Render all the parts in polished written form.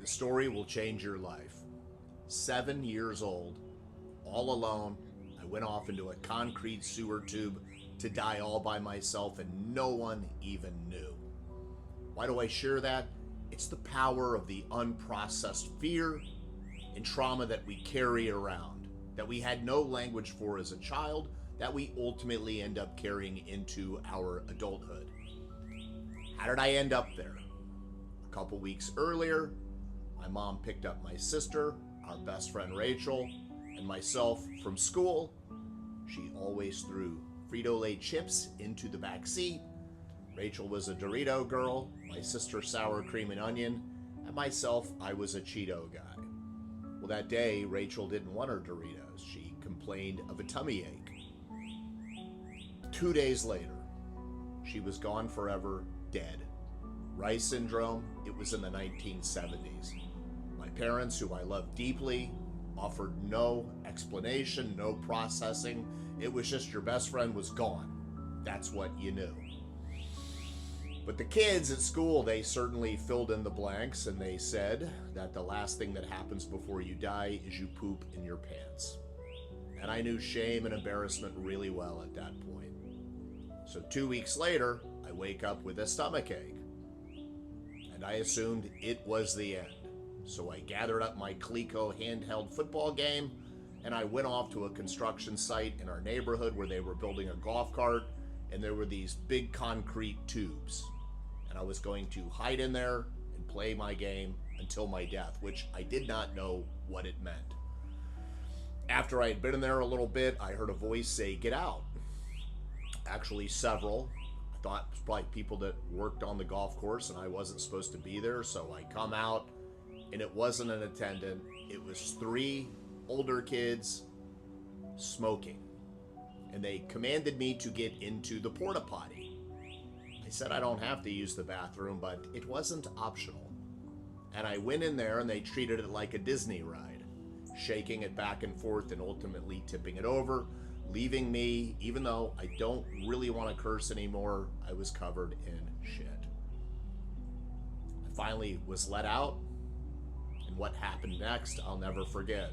The story will change your life. 7 years old, all alone, I went off into a concrete sewer tube to die all by myself, and no one even knew. Why do I share that? It's the power of the unprocessed fear and trauma that we carry around, that we had no language for as a child, that we ultimately end up carrying into our adulthood. How did I end up there? A couple weeks earlier, my mom picked up my sister, our best friend Rachel, and myself from school. She always threw Frito-Lay chips into the back seat. Rachel was a Dorito girl, my sister sour cream and onion, and myself, I was a Cheeto guy. Well, that day, Rachel didn't want her Doritos. She complained of a tummy ache. 2 days later, she was gone forever, dead. Rice syndrome, it was in the 1970s. My parents, who I love deeply, offered no explanation, no processing. It was just your best friend was gone. That's what you knew. But the kids at school, they certainly filled in the blanks, and they said that the last thing that happens before you die is you poop in your pants. And I knew shame and embarrassment really well at that point. So 2 weeks later, I wake up with a stomachache. And I assumed it was the end. So I gathered up my Coleco handheld football game, and I went off to a construction site in our neighborhood where they were building a golf cart, and there were these big concrete tubes. And I was going to hide in there and play my game until my death, which I did not know what it meant. After I had been in there a little bit, I heard a voice say, "Get out." Actually, several. I thought it was probably people that worked on the golf course, and I wasn't supposed to be there, so I come out, and it wasn't an attendant. It was 3 older kids smoking, and they commanded me to get into the porta potty. I said I don't have to use the bathroom, but it wasn't optional. And I went in there, and they treated it like a Disney ride, shaking it back and forth and ultimately tipping it over, leaving me, even though I don't really want to curse anymore, I was covered in shit. I finally was let out, and what happened next, I'll never forget.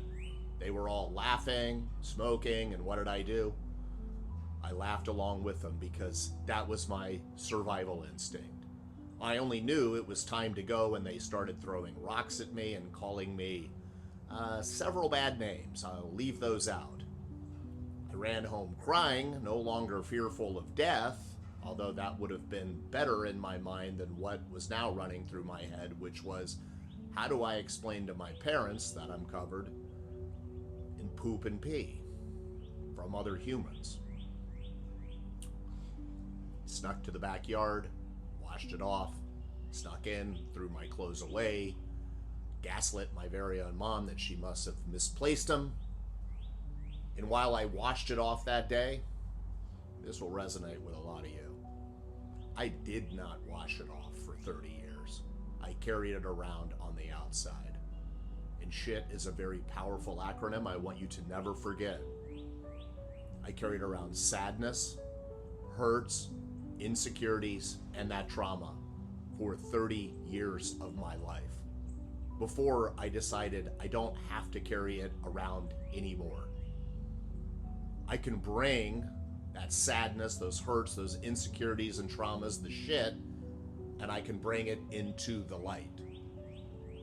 They were all laughing, smoking, and what did I do? I laughed along with them because that was my survival instinct. I only knew it was time to go when they started throwing rocks at me and calling me several bad names. I'll leave those out. I ran home crying, no longer fearful of death, although that would have been better in my mind than what was now running through my head, which was, how do I explain to my parents that I'm covered in poop and pee from other humans? Snuck to the backyard, washed it off, snuck in, threw my clothes away, gaslit my very own mom that she must have misplaced them. And while I washed it off that day, this will resonate with a lot of you. I did not wash it off for 30 years. I carried it around on the outside. And shit is a very powerful acronym I want you to never forget. I carried around sadness, hurts, insecurities, and that trauma for 30 years of my life before I decided I don't have to carry it around anymore. I can bring that sadness, those hurts, those insecurities and traumas, the shit, and I can bring it into the light.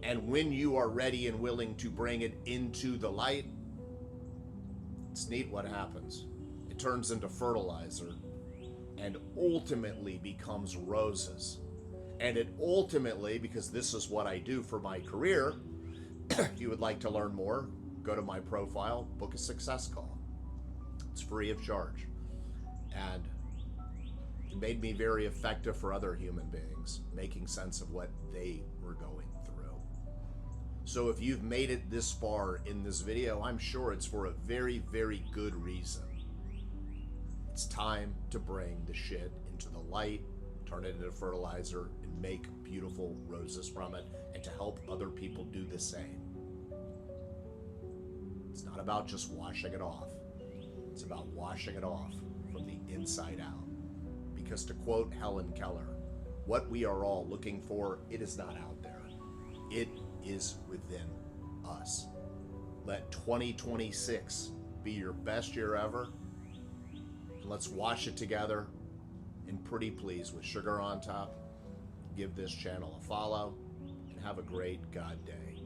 And when you are ready and willing to bring it into the light, it's neat what happens. It turns into fertilizer and ultimately becomes roses. And it ultimately, because this is what I do for my career, if you would like to learn more, go to my profile, book a success call. It's free of charge. And it made me very effective for other human beings, making sense of what they were going through. So if you've made it this far in this video, I'm sure it's for a very, very good reason. It's time to bring the shit into the light, turn it into fertilizer, and make beautiful roses from it, and to help other people do the same. It's not about just washing it off. It's about washing it off from the inside out. Because to quote Helen Keller, what we are all looking for, it is not out there. It is within us. Let 2026 be your best year ever. And let's wash it together in Pretty Please with sugar on top. Give this channel a follow and have a great God day.